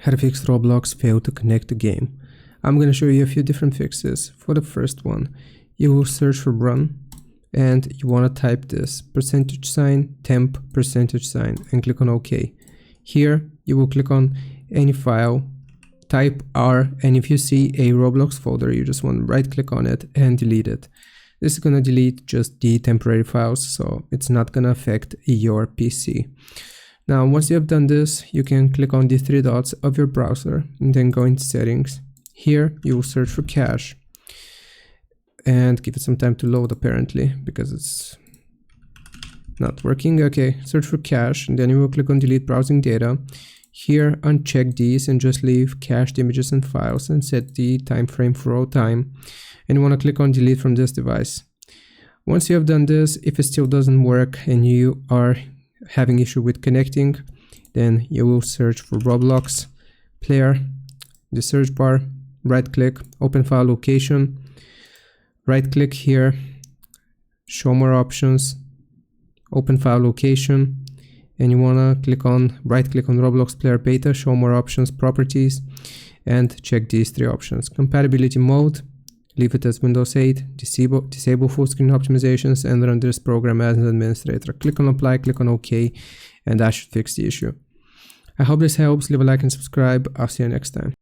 How to fix Roblox fail to connect to game. I'm going to show you a few different fixes. For the first one, you will search for run and you want to type this $temp $, and click on OK. Here you will click on any file, type R, and if you see a Roblox folder, you just want to right click on it and delete it. This is going to delete just the temporary files, so it's not going to affect your PC. Now, once you have done this, you can click on the three dots of your browser and then go into settings. Here, you will search for cache and give it some time to load, apparently, because it's not working. Okay, search for cache, and then you will click on delete browsing data. Here, uncheck these and just leave cached images and files and set the time frame for all time. And you want to click on delete from this device. Once you have done this, if it still doesn't work and you are having issue with connecting, then you will search for Roblox player, the search bar, right click, open file location, right click here, show more options, open file location, and you want to click on right click on Roblox player beta, show more options, properties, and check these three options. Compatibility mode, leave it as Windows 8, disable full screen optimizations, and run this program as an administrator. Click on apply, click on OK, and that should fix the issue. I hope this helps. Leave a like and subscribe. I'll see you next time.